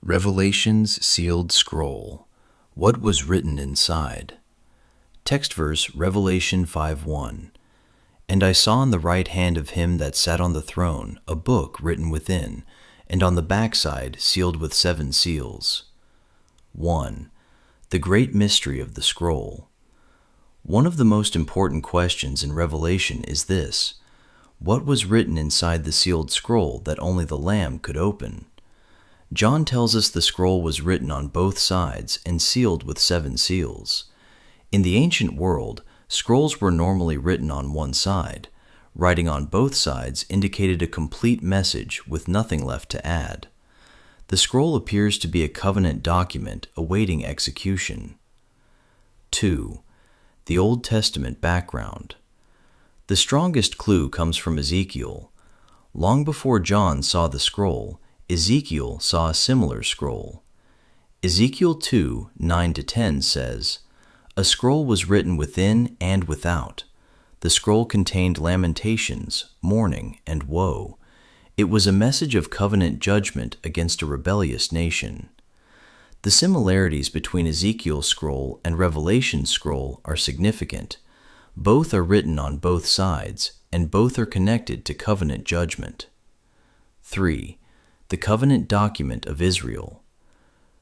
Revelation's sealed scroll. What was written inside? Text verse Revelation 5:1. And I saw in the right hand of him that sat on the throne a book written within, and on the backside sealed with 7 seals. 1. The great mystery of the scroll. One of the most important questions in Revelation is this: what was written inside the sealed scroll that only the Lamb could open? John tells us the scroll was written on both sides and sealed with 7 seals. In the ancient world, scrolls were normally written on one side. Writing on both sides indicated a complete message with nothing left to add. The scroll appears to be a covenant document awaiting execution. 2. The Old Testament background. The strongest clue comes from Ezekiel. Long before John saw the scroll, Ezekiel saw a similar scroll. Ezekiel 2:9-10 says, "A scroll was written within and without. The scroll contained lamentations, mourning, and woe. It was a message of covenant judgment against a rebellious nation." The similarities between Ezekiel's scroll and Revelation's scroll are significant. Both are written on both sides, and both are connected to covenant judgment. 3. The covenant document of Israel.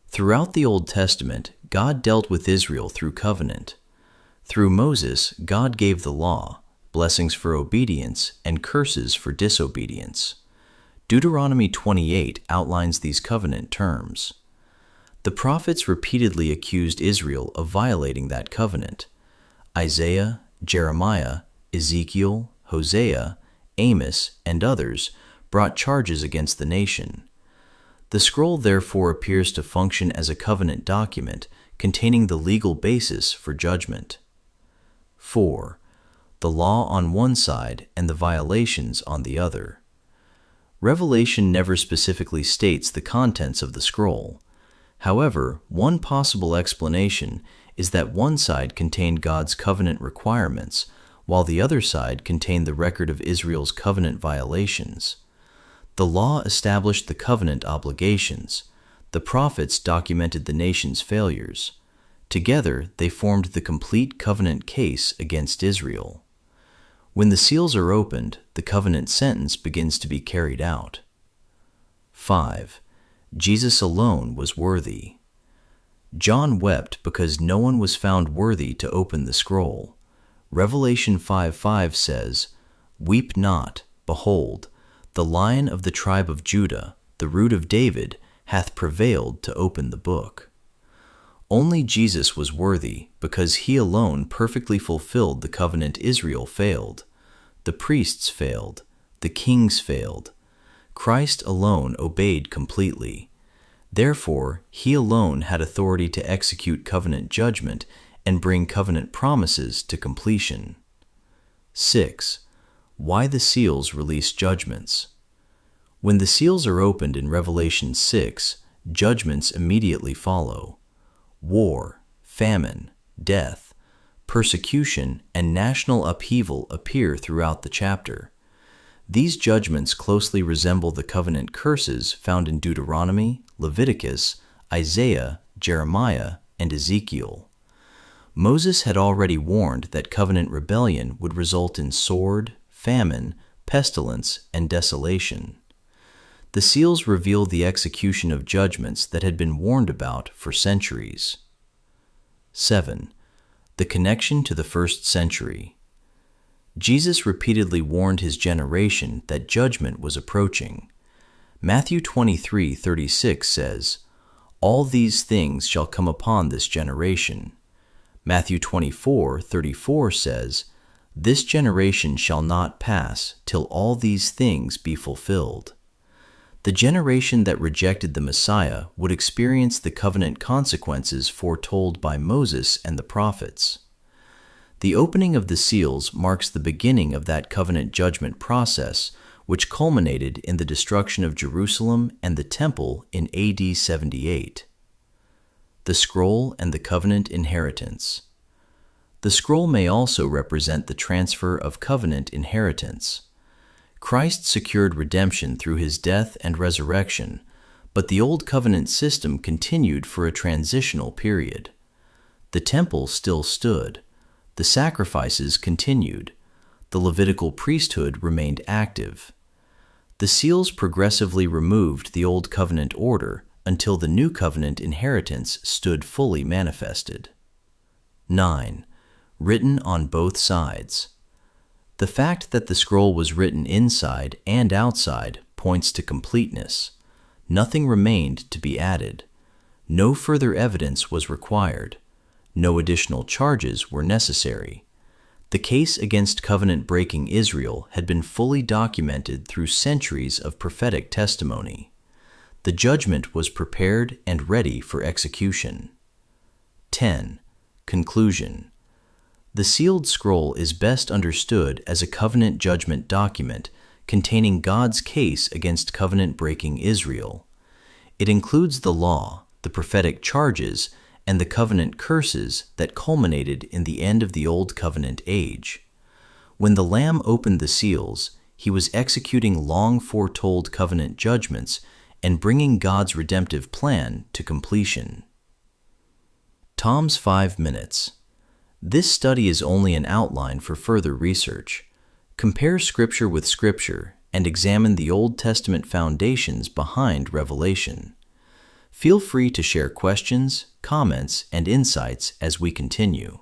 Throughout the Old Testament, God dealt with Israel through covenant. Through Moses, God gave the law, blessings for obedience, and curses for disobedience. Deuteronomy 28 outlines these covenant terms. The prophets repeatedly accused Israel of violating that covenant. Isaiah, Jeremiah, Ezekiel, Hosea, Amos, and others brought charges against the nation. The scroll therefore appears to function as a covenant document containing the legal basis for judgment. 4. The law on one side and the violations on the other. Revelation never specifically states the contents of the scroll. However, one possible explanation is that one side contained God's covenant requirements, while the other side contained the record of Israel's covenant violations. The law established the covenant obligations. The prophets documented the nation's failures. Together, they formed the complete covenant case against Israel. When the seals are opened, the covenant sentence begins to be carried out. 5. Jesus alone was worthy. John wept because no one was found worthy to open the scroll. Revelation 5:5 says, "Weep not, behold, the Lion of the tribe of Judah, the Root of David, hath prevailed to open the book." Only Jesus was worthy because he alone perfectly fulfilled the covenant Israel failed. The priests failed. The kings failed. Christ alone obeyed completely. Therefore, he alone had authority to execute covenant judgment and bring covenant promises to completion. 6. Why the seals release judgments. When the seals are opened in Revelation 6, judgments immediately follow. War, famine, death, persecution, and national upheaval appear throughout the chapter. These judgments closely resemble the covenant curses found in Deuteronomy, Leviticus, Isaiah, Jeremiah, and Ezekiel. Moses had already warned that covenant rebellion would result in sword, famine, pestilence, and desolation. The seals reveal the execution of judgments that had been warned about for centuries. 7. The connection to the first century. Jesus repeatedly warned his generation that judgment was approaching. Matthew 23:36 says, "All these things shall come upon this generation." Matthew 24:34 says, "This generation shall not pass till all these things be fulfilled." The generation that rejected the Messiah would experience the covenant consequences foretold by Moses and the prophets. The opening of the seals marks the beginning of that covenant judgment process, which culminated in the destruction of Jerusalem and the temple in AD 78. The scroll and the covenant inheritance. The scroll may also represent the transfer of covenant inheritance. Christ secured redemption through his death and resurrection, but the Old Covenant system continued for a transitional period. The temple still stood. The sacrifices continued. The Levitical priesthood remained active. The seals progressively removed the Old Covenant order until the New Covenant inheritance stood fully manifested. 9. Written on both sides. The fact that the scroll was written inside and outside points to completeness. Nothing remained to be added. No further evidence was required. No additional charges were necessary. The case against covenant-breaking Israel had been fully documented through centuries of prophetic testimony. The judgment was prepared and ready for execution. 10. Conclusion. The sealed scroll is best understood as a covenant judgment document containing God's case against covenant-breaking Israel. It includes the law, the prophetic charges, and the covenant curses that culminated in the end of the Old Covenant age. When the Lamb opened the seals, he was executing long-foretold covenant judgments and bringing God's redemptive plan to completion. Tom's 5 minutes. This study is only an outline for further research. Compare Scripture with Scripture and examine the Old Testament foundations behind Revelation. Feel free to share questions, comments, and insights as we continue.